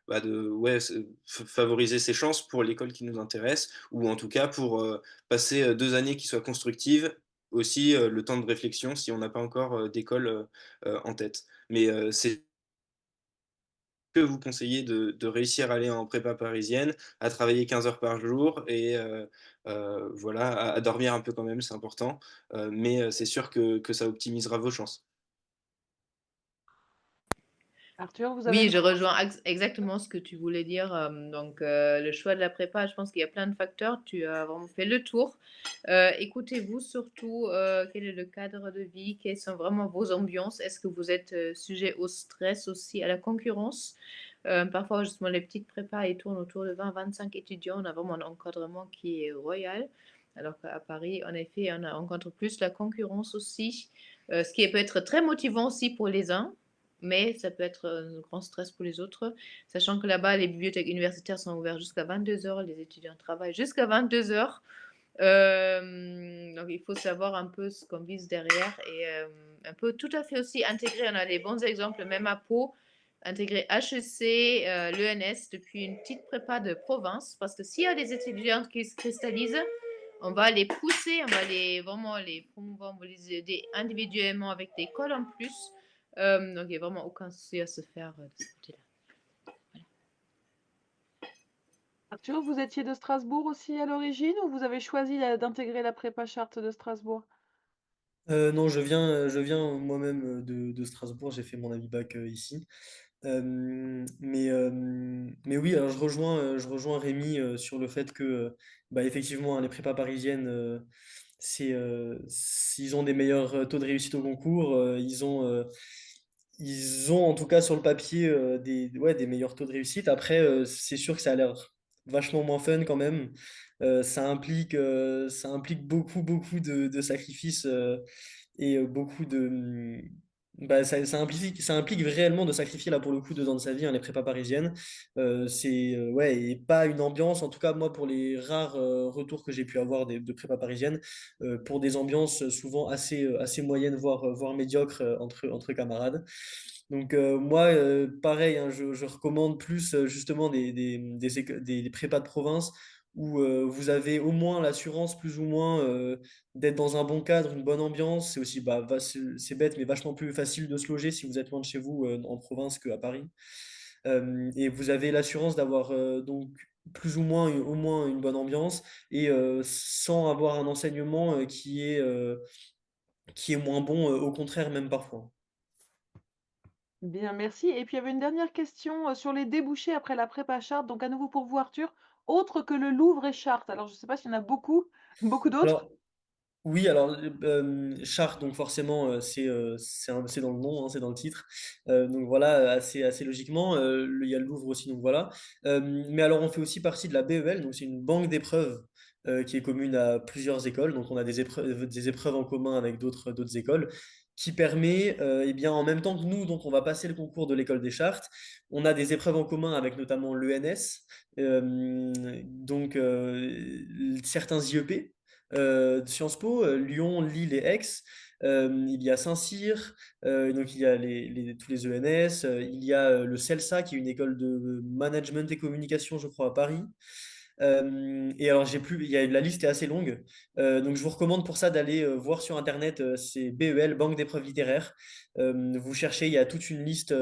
ouais, favoriser ses chances pour l'école qui nous intéresse, ou en tout cas pour passer 2 années qui soient constructives, aussi le temps de réflexion si on n'a pas encore d'école en tête. Mais c'est que vous conseillez de réussir à aller en prépa parisienne, à travailler 15 heures par jour et voilà, à dormir un peu quand même, c'est important. Mais c'est sûr que ça optimisera vos chances. Arthur, vous avez Oui, une je rejoins exactement ce que tu voulais dire. Donc, le choix de la prépa, je pense qu'il y a plein de facteurs. Tu as vraiment fait le tour. Écoutez-vous surtout quel est le cadre de vie, quelles sont vraiment vos ambiances. Est-ce que vous êtes sujet au stress aussi, à la concurrence? Parfois, justement, les petites prépas, ils tournent autour de 20-25 étudiants. On a vraiment un encadrement qui est royal. Alors qu'à Paris, en effet, on rencontre plus la concurrence aussi, ce qui peut être très motivant aussi pour les uns, mais ça peut être un grand stress pour les autres, sachant que là-bas, les bibliothèques universitaires sont ouvertes jusqu'à 22 heures, les étudiants travaillent jusqu'à 22 heures. Donc, il faut savoir un peu ce qu'on vise derrière et un peu tout à fait aussi intégrer. On a des bons exemples, même à Pau, intégrer HEC, l'ENS depuis une petite prépa de province, parce que s'il y a des étudiantes qui se cristallisent, on va les pousser, on va vraiment les promouvoir, on va les aider individuellement avec des codes en plus. Donc, il n'y a vraiment aucun souci à se faire de ce côté-là. Arthur, vous étiez de Strasbourg aussi à l'origine ou vous avez choisi d'intégrer la prépa charte de Strasbourg? Non, je viens moi-même de Strasbourg, j'ai fait mon Abibac ici. Mais oui, alors je rejoins Rémi sur le fait que, bah, effectivement, hein, les prépas parisiennes, s'ils ont des meilleurs taux de réussite au concours, ils ont en tout cas sur le papier des meilleurs taux de réussite. Après, c'est sûr que ça a l'air vachement moins fun quand même. Ça implique beaucoup, beaucoup de sacrifices et beaucoup de. Bah, ça implique réellement de sacrifier là pour le coup 2 ans de sa vie, hein, les prépas parisiennes. Ouais, et pas une ambiance, en tout cas moi pour les rares retours que j'ai pu avoir de prépas parisiennes, pour des ambiances souvent assez moyennes, voire médiocres entre camarades. Donc moi, pareil, hein, je recommande plus justement des prépas de province où vous avez au moins l'assurance plus ou moins d'être dans un bon cadre, une bonne ambiance. C'est aussi, c'est bête, mais vachement plus facile de se loger si vous êtes loin de chez vous en province qu'à Paris. Et vous avez l'assurance d'avoir donc plus ou moins au moins une bonne ambiance et sans avoir un enseignement qui est moins bon, au contraire même parfois. Bien, merci. Et puis il y avait une dernière question sur les débouchés après la prépa Chartres. Donc à nouveau pour vous, Arthur, autre que le Louvre et Chartres. Alors je ne sais pas s'il y en a beaucoup, beaucoup d'autres. Alors, oui, alors Chartres, donc forcément, c'est dans le nom, hein, c'est dans le titre. Donc voilà, assez logiquement, il y a le Louvre aussi, donc voilà. Mais alors, on fait aussi partie de la BEL, donc c'est une banque d'épreuves qui est commune à plusieurs écoles. Donc on a des épreuves en commun avec d'autres écoles, qui permet, eh bien, en même temps que nous, donc on va passer le concours de l'école des Chartes. On a des épreuves en commun avec notamment l'ENS, donc certains IEP Sciences Po, Lyon, Lille et Aix. Il y a Saint-Cyr, donc il y a tous les ENS. Il y a le CELSA, qui est une école de management et communication, je crois, à Paris. Et alors, la liste est assez longue. Donc, je vous recommande pour ça d'aller voir sur Internet, c'est BEL, Banque d'épreuves littéraires. Vous cherchez, il y a toute une liste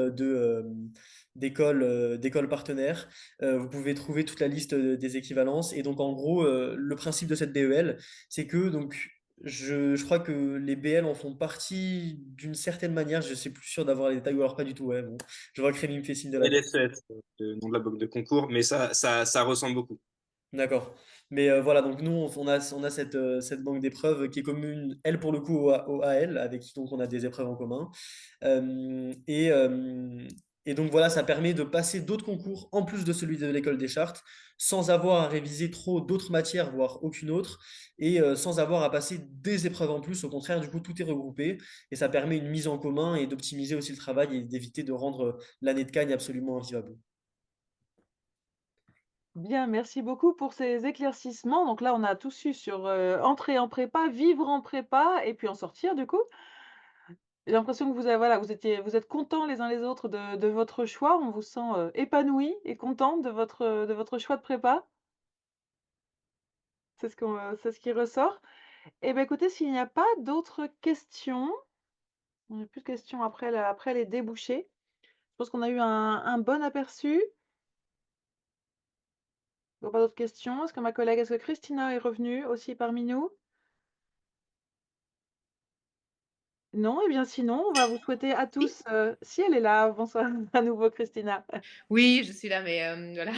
d'écoles partenaires. Vous pouvez trouver toute la liste des équivalences. Et donc, en gros, le principe de cette BEL, c'est que donc, je crois que les BL en font partie d'une certaine manière. Je suis plus sûr d'avoir les détails ou alors pas du tout. Ouais, bon. Je vois que Rémi me fait signe de la tête. LSES, le nom de la banque de concours, mais ça ressemble beaucoup. D'accord. Mais voilà, donc nous, on a cette banque d'épreuves qui est commune, elle, pour le coup, au AL, avec qui donc on a des épreuves en commun. Euh, et, euh, et donc voilà, ça permet de passer d'autres concours en plus de celui de l'école des chartes, sans avoir à réviser trop d'autres matières, voire aucune autre, et sans avoir à passer des épreuves en plus. Au contraire, du coup, tout est regroupé, et ça permet une mise en commun et d'optimiser aussi le travail et d'éviter de rendre l'année de Cagne absolument invivable. Bien, merci beaucoup pour ces éclaircissements. Donc là, on a tout su sur entrer en prépa, vivre en prépa et puis en sortir du coup. J'ai l'impression que voilà, vous êtes contents les uns les autres de votre choix. On vous sent épanoui et content de votre choix de prépa. C'est ce qui ressort. Eh bien, écoutez, s'il n'y a pas d'autres questions, on n'a plus de questions après les débouchés. Je pense qu'on a eu un bon aperçu. Il n'y a pas d'autres questions. Est-ce que Christina est revenue aussi parmi nous? Non, eh bien sinon, on va vous souhaiter à Oui, tous, si elle est là, bonsoir à nouveau Christina. oui, je suis là, mais voilà.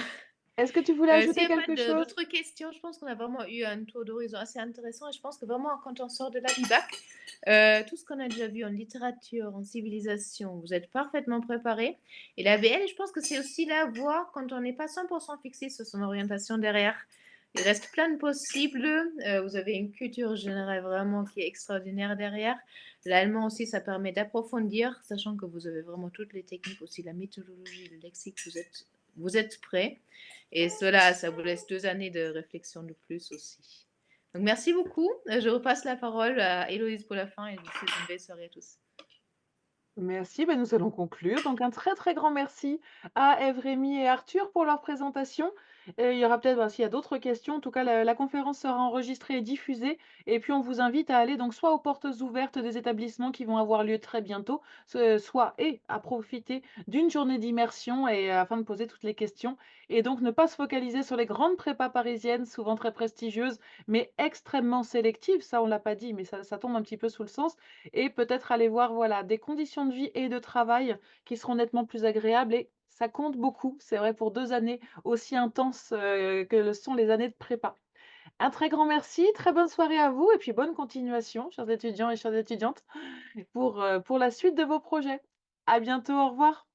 Est-ce que tu voulais S'il ajouter n'y a pas quelque chose? d'autres questions, je pense qu'on a vraiment eu un tour d'horizon assez intéressant et je pense que vraiment quand on sort de la BIBAC, tout ce qu'on a déjà vu en littérature, en civilisation, vous êtes parfaitement préparés. Et la BL, je pense que c'est aussi la voie quand on n'est pas 100% fixé sur son orientation derrière. Il reste plein de possibles. Vous avez une culture générale vraiment qui est extraordinaire derrière. L'allemand aussi, ça permet d'approfondir, sachant que vous avez vraiment toutes les techniques, aussi la méthodologie, le lexique, vous êtes prêts. Et cela, ça vous laisse 2 années de réflexion de plus aussi. Donc merci beaucoup. Je repasse la parole à Héloïse pour la fin et je vous souhaite une belle soirée à tous. Merci, ben, nous allons conclure. Donc un très très grand merci à Ève, Rémi et Arthur pour leur présentation. Il y aura peut-être, ben, s'il y a d'autres questions, en tout cas la conférence sera enregistrée et diffusée. Et puis on vous invite à aller donc soit aux portes ouvertes des établissements qui vont avoir lieu très bientôt, soit et à profiter d'une journée d'immersion et afin de poser toutes les questions. Et donc ne pas se focaliser sur les grandes prépas parisiennes, souvent très prestigieuses, mais extrêmement sélectives. Ça, on l'a pas dit, mais ça tombe un petit peu sous le sens et peut-être aller voir voilà, des conditions de vie et de travail qui seront nettement plus agréables et ça compte beaucoup, c'est vrai, pour 2 années aussi intenses que le sont les années de prépa. Un très grand merci, très bonne soirée à vous et puis bonne continuation, chers étudiants et chères étudiantes, pour la suite de vos projets. À bientôt, au revoir.